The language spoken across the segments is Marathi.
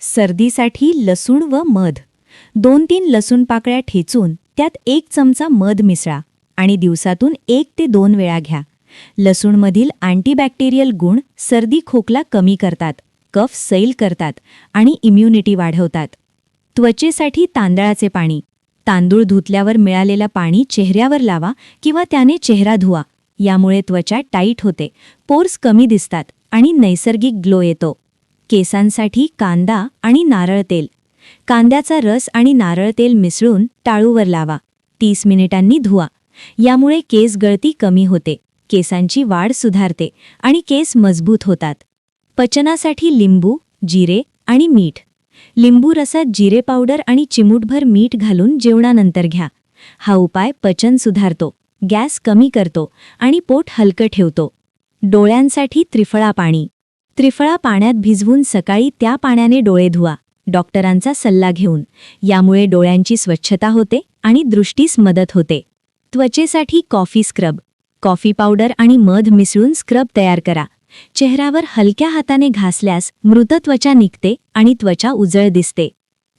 सर्दीसाठी लसूण व मध 2-3 लसूण पाकळ्या ठेचून त्यात 1 चमचा मध मिसळा आणि दिवसातून 1 ते 2 वेळा घ्या. लसूणमधील अँटीबॅक्टेरियल गुण सर्दी खोकला कमी करतात, कफ सैल करतात आणि इम्युनिटी वाढवतात. त्वचेसाठी तांदळाचे पाणी. तांदूळ धुतल्यावर मिळालेलं पाणी चेहऱ्यावर लावा किंवा त्याने चेहरा धुवा. यामुळे त्वचा टाईट होते, पोर्स कमी दिसतात आणि नैसर्गिक ग्लो येतो. केसांसाठी कांदा आणि नारळ तेल. कांद्याचा रस आणि नारळ तेल मिसळून टाळूवर लावा. 30 मिनिटांनी धुवा. यामुळे केस गळती कमी होते, केसांची वाढ सुधारते आणि केस मजबूत होतात. पचनासाठी लिंबू, जिरे आणि मीठ. लिंबू रसात जिरे पावडर आणि चिमूटभर मीठ घालून जेवणानंतर घ्या. हा उपाय पचन सुधारतो, गॅस कमी करतो आणि पोट हलकं ठेवतो. डोळ्यांसाठी त्रिफळा पाणी. त्रिफळा पाण्यात भिजवून सकाळी त्या पाण्याने डोळे धुवा, डॉक्टरांचा सल्ला घेऊन. यामुळे डोळ्यांची स्वच्छता होते आणि दृष्टीस मदत होते. त्वचेसाठी कॉफी स्क्रब. कॉफी पावडर आणि मध मिसळून स्क्रब तयार करा. चेहऱ्यावर हलक्या हाताने घासल्यास मृत त्वचा निघते आणि त्वचा उजळ दिसते.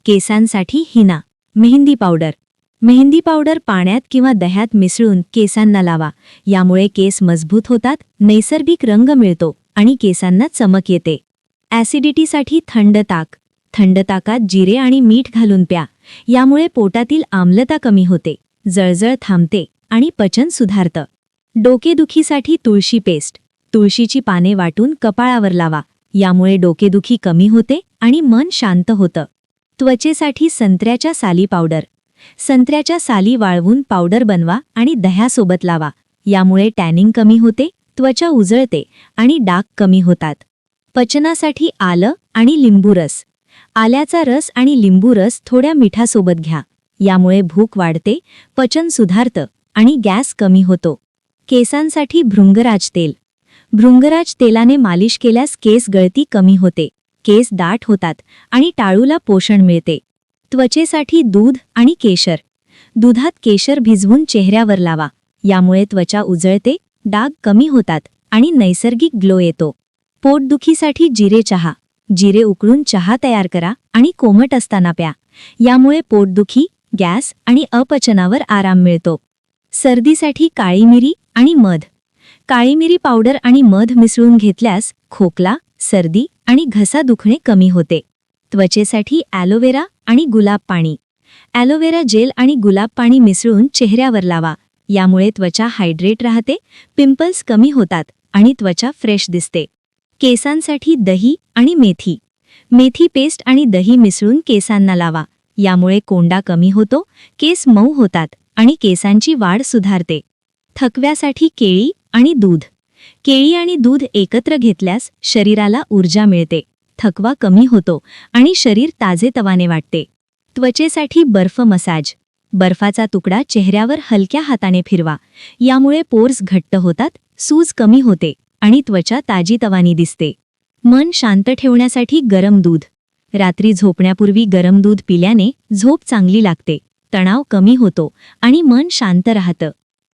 केसांसाठी हिना. मेहंदी पावडर. मेहंदी पावडर पाण्यात किंवा दह्यात मिसळून केसांना लावा. यामुळे केस मजबूत होतात, नैसर्गिक रंग मिळतो आणि केसांना चमक येते. ॲसिडिटीसाठी थंड ताक. थंड ताकात जिरे आणि मीठ घालून प्या. यामुळे पोटातील आम्लता कमी होते, जळजळ थांबते आणि पचन सुधारतं. डोकेदुखीसाठी तुळशी पेस्ट. तुळशीची पाने वाटून कपाळावर लावा. यामुळे डोकेदुखी कमी होते आणि मन शांत होतं. त्वचेसाठी संत्र्याच्या साली पावडर. संत्र्याच्या साली वाळवून पावडर बनवा आणि दह्यासोबत लावा. यामुळे टॅनिंग कमी होते, त्वचा उजळते आणि डाग कमी होतात. पचनासाठी आलं आणि लिंबू रस. आल्याचा रस आणि लिंबू रस थोड्या मिठासोबत घ्या. यामुळे भूक वाढते, पचन सुधारतं आणि गॅस कमी होतो. केसांसाठी भृंगराज तेल. भृंगराज तेलाने मालिश केल्यास केस गळती कमी होते, केस दाट होतात आणि टाळूला पोषण मिळते. त्वचेसाठी दूध आणि केशर. दुधात केशर भिजवून चेहऱ्यावर लावा. यामुळे त्वचा उजळते, डाग कमी होतात आणि नैसर्गिक ग्लो येतो. पोटदुखीसाठी जिरे चहा. जिरे उकळून चहा तयार करा आणि कोमट असताना प्या. यामुळे पोटदुखी, गॅस आणि अपचनावर आराम मिळतो. सर्दीसाठी काळी मिरी आणि मध. काळी मिरी पावडर आणि मध मिसळून घेतल्यास खोकला, सर्दी आणि घसा दुखणे कमी होते. त्वचेसाठी ॲलोवेरा आणि गुलाब पाणी. ॲलोवेरा जेल आणि गुलाब पाणी मिसळून चेहऱ्यावर लावा. यामुळे त्वचा हायड्रेट राहते, पिंपल्स कमी होतात आणि त्वचा फ्रेश दिसते. केसांसाठी दही आणि मेथी. मेथी पेस्ट आणि दही मिसळून केसांना लावा. यामुळे कोंडा कमी होतो, केस मऊ होतात आणि केसांची वाढ सुधारते. थकव्यासाठी केळी आणि दूध. केळी आणि दूध एकत्र घेतल्यास शरीराला ऊर्जा मिळते, थकवा कमी होतो आणि शरीर ताजेतवाने वाटते. त्वचेसाठी बर्फ मसाज. बर्फाचा तुकडा चेहऱ्यावर हलक्या हाताने फिरवा. यामुळे पोर्स घट्ट होतात, सूज कमी होते आणि त्वचा ताजीतवानी दिसते. मन शांत ठेवण्यासाठी गरम दूध. रात्री झोपण्यापूर्वी गरम दूध पिल्याने झोप चांगली लागते, तणाव कमी होतो आणि मन शांत राहतं.